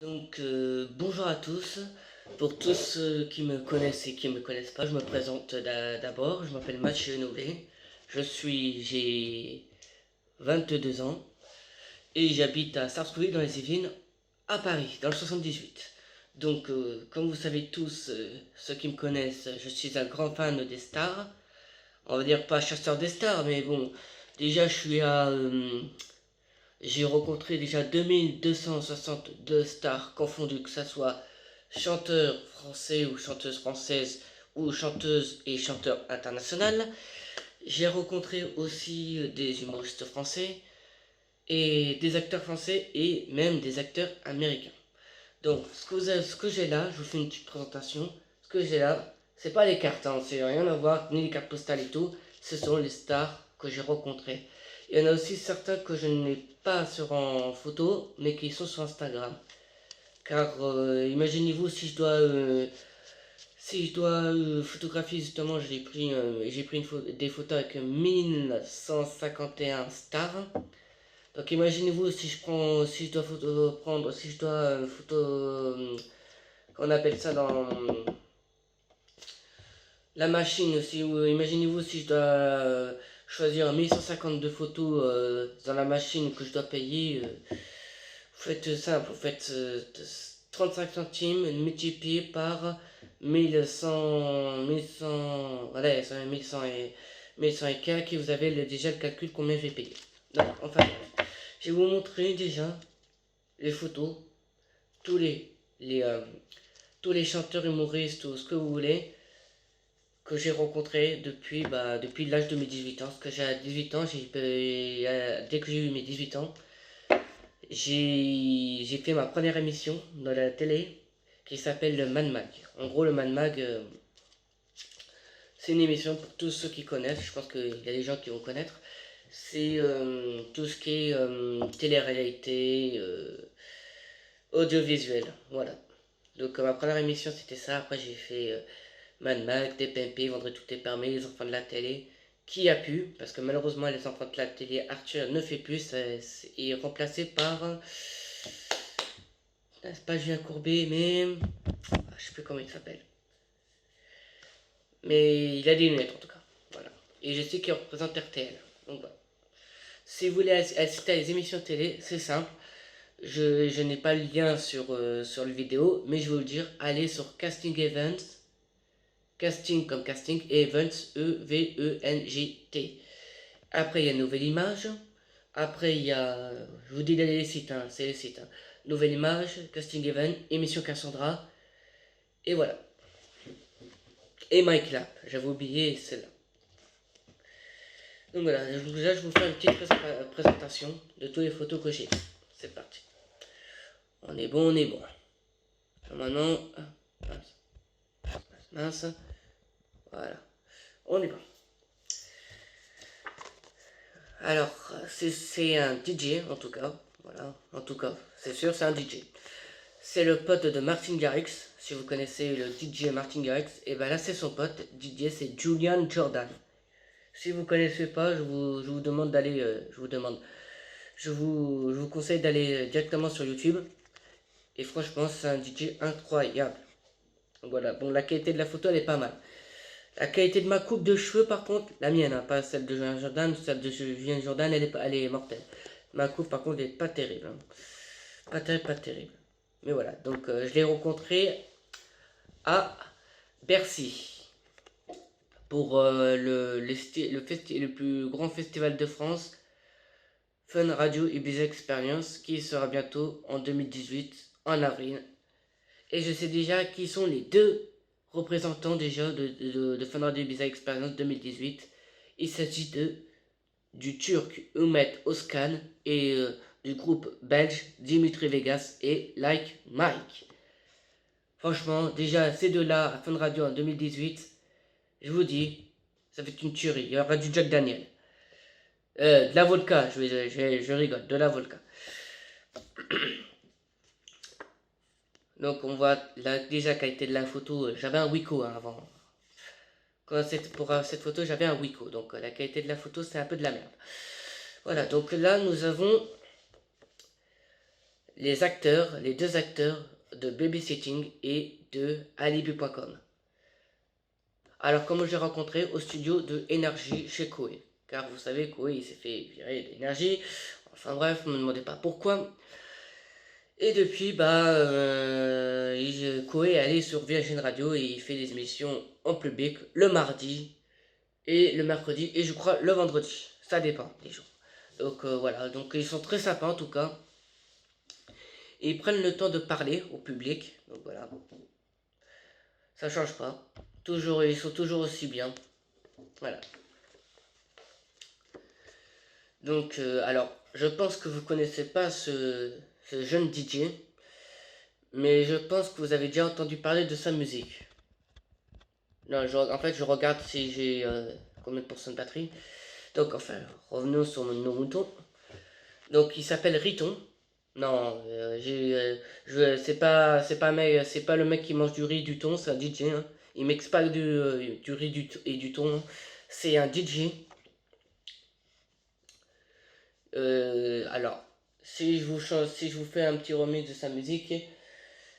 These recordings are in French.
Bonjour à tous. Pour tous ceux qui me connaissent et qui ne me connaissent pas, je me présente d'abord. Je m'appelle Mathieu Noulet. J'ai 22 ans et j'habite à Sartrouville dans les Yvelines, à Paris, dans le 78. Comme vous savez tous, ceux qui me connaissent, je suis un grand fan des stars. On va dire pas chasseur des stars, mais bon, déjà j'ai rencontré déjà 2262 stars confondues, que ce soit chanteurs français ou chanteuses françaises ou chanteuses et chanteurs internationales. J'ai rencontré aussi des humoristes français et des acteurs français et même des acteurs américains. Donc, ce que j'ai là, je vous fais une petite présentation. Ce que j'ai là, c'est pas les cartes, hein, c'est rien à voir, ni les cartes postales et tout. Ce sont les stars que j'ai rencontrées. Il y en a aussi certains que je n'ai pas sur en photo, mais qui sont sur Instagram. Car imaginez-vous si je dois photographier justement, j'ai pris des photos avec 1151 stars. Donc imaginez-vous si je dois prendre, si je dois on appelle ça dans la machine aussi. Imaginez-vous si je dois choisir 1152 photos dans la machine que je dois payer. Vous faites simple, vous faites 35 centimes multiplié par 1100, voilà, 1100 et quelques, et vous avez déjà le calcul combien je vais payer. Donc, enfin, je vais vous montrer déjà les photos, tous les, euh, tous les chanteurs humoristes ou ce que vous voulez que j'ai rencontré depuis l'âge de mes 18 ans. Parce que j'ai à 18 ans, dès que j'ai eu mes 18 ans, j'ai fait ma première émission dans la télé qui s'appelle le Man Mag. En gros, le Man Mag, c'est une émission pour tous ceux qui connaissent. Je pense qu'il y a des gens qui vont connaître. C'est tout ce qui est télé-réalité, audiovisuel. Voilà. Donc, ma première émission, c'était ça. Après, j'ai fait Man Mag, TPMP, Vendredi tout est permis, les enfants de la télé. Qui a pu, parce que malheureusement, les enfants de la télé, Arthur ne fait plus, il est remplacé par. C'est pas Julien Courbet, mais. Je sais plus comment il s'appelle. Mais il a des lunettes en tout cas. Voilà. Et je sais qu'il représente RTL. Donc voilà. Si vous voulez assister à des émissions de télé, c'est simple. Je n'ai pas le lien sur le vidéo, mais je vais vous le dire. Allez sur Casting Events. Casting comme casting et Events, Event. Après, il y a Nouvelle Image. Après, il y a. Je vous dis les sites, hein, c'est les sites. Hein. Nouvelle Image, Casting Event, Émission Cassandra. Et voilà. Et MyClap. J'avais oublié celle-là. Donc voilà, déjà je vous fais une petite présentation de toutes les photos que j'ai. C'est parti. On est bon, on est bon. Maintenant, mince. Voilà. On est bon. Alors, c'est un DJ en tout cas. Voilà, en tout cas, c'est sûr, c'est un DJ. C'est le pote de Martin Garrix. Si vous connaissez le DJ Martin Garrix, et ben là c'est son pote. DJ, c'est Julian Jordan. Si vous connaissez pas, je vous demande d'aller, je vous conseille d'aller directement sur YouTube. Et franchement, c'est un DJ incroyable. Donc voilà, bon, la qualité de la photo, elle est pas mal. La qualité de ma coupe de cheveux, par contre, la mienne, hein, pas celle de Julien Jordan, celle de Julien Jordan, elle est mortelle. Ma coupe, par contre, elle est pas terrible. Hein. Pas terrible, pas terrible. Mais voilà, donc je l'ai rencontré à Bercy pour le plus grand festival de France, Fun Radio Ibiza Experience, qui sera bientôt en 2018, en avril. Et je sais déjà qui sont les deux représentants déjà de Fun Radio Ibiza Experience 2018. Il s'agit du Turc Umet Özkan et du groupe belge Dimitri Vegas et Like Mike. Franchement, déjà ces deux-là à Fun Radio en 2018, je vous dis, ça fait une tuerie. Il y aura du Jack Daniel. De la vodka, je rigole, de la vodka. Donc on voit déjà la qualité de la photo. J'avais un Wiko hein, avant. Pour cette photo, j'avais un Wiko. Donc la qualité de la photo, c'est un peu de la merde. Voilà, donc là, nous avons les deux acteurs de Babysitting et de Alibi.com. Alors comment j'ai rencontré au studio de Énergie chez Koé. Car vous savez, Koé il s'est fait virer d'énergie. Enfin bref, ne me demandez pas pourquoi. Et depuis, Koé est allé sur Virgin Radio et il fait des émissions en public le mardi et le mercredi et je crois le vendredi. Ça dépend des jours. Donc voilà, donc ils sont très sympas en tout cas. Et ils prennent le temps de parler au public. Donc voilà, ça change pas. Toujours, ils sont toujours aussi bien. Voilà. Donc alors, je pense que vous connaissez pas ce jeune DJ. Mais je pense que vous avez déjà entendu parler de sa musique. Non, en fait, je regarde si j'ai combien de pourcents de batterie. Donc, enfin, revenons sur nos moutons. Donc, il s'appelle Riton. Non, c'est pas le mec qui mange du riz du thon, c'est un DJ. Hein. Il mixe pas du riz et du thon. Hein. C'est un DJ. Alors, si je vous fais un petit remix de sa musique,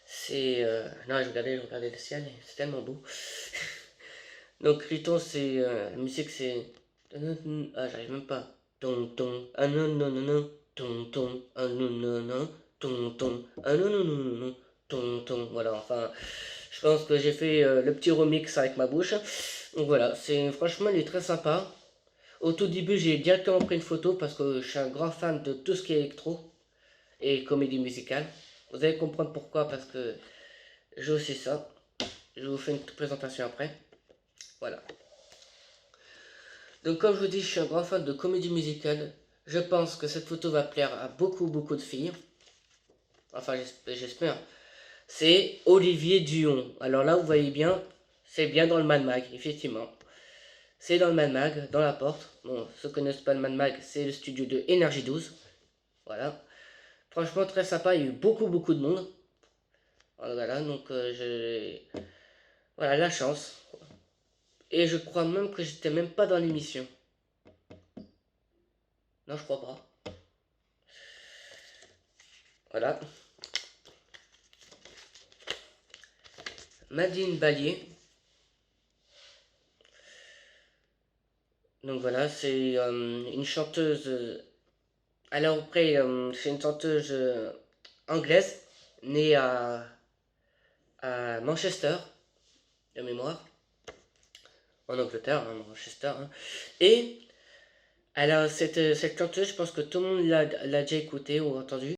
c'est. Non, je regardais le ciel, c'est tellement beau. Donc, Riton, c'est. La musique, c'est. Ah, j'arrive même pas. Ton, ton, ah non, non, non, non. Ton, ton, ah non, non, non. Ton, ton, ah non, non, non, non, non. Ton, ton. Voilà, enfin. Je pense que j'ai fait le petit remix avec ma bouche. Donc voilà, franchement, il est très sympa. Au tout début, j'ai directement pris une photo parce que je suis un grand fan de tout ce qui est électro et comédie musicale. Vous allez comprendre pourquoi, parce que j'ai aussi ça. Je vous fais une présentation après. Voilà. Donc comme je vous dis, je suis un grand fan de comédie musicale. Je pense que cette photo va plaire à beaucoup de filles. Enfin, j'espère. C'est Olivier Duon. Alors là, vous voyez bien, c'est bien dans le Mad Mag, effectivement. C'est dans le Mad Mag, dans la porte. Bon, ceux qui connaissent pas le Mad Mag, c'est le studio de Énergie 12. Voilà. Franchement, très sympa. Il y a eu beaucoup de monde. Voilà, donc voilà, la chance. Et je crois même que j'étais même pas dans l'émission. Non, je crois pas. Voilà. Madine Ballier. Donc voilà, c'est une chanteuse. Alors après, c'est une chanteuse anglaise, née à Manchester, de mémoire. En Angleterre, hein, Manchester. Hein. Et alors cette chanteuse, je pense que tout le monde l'a déjà écoutée ou entendu.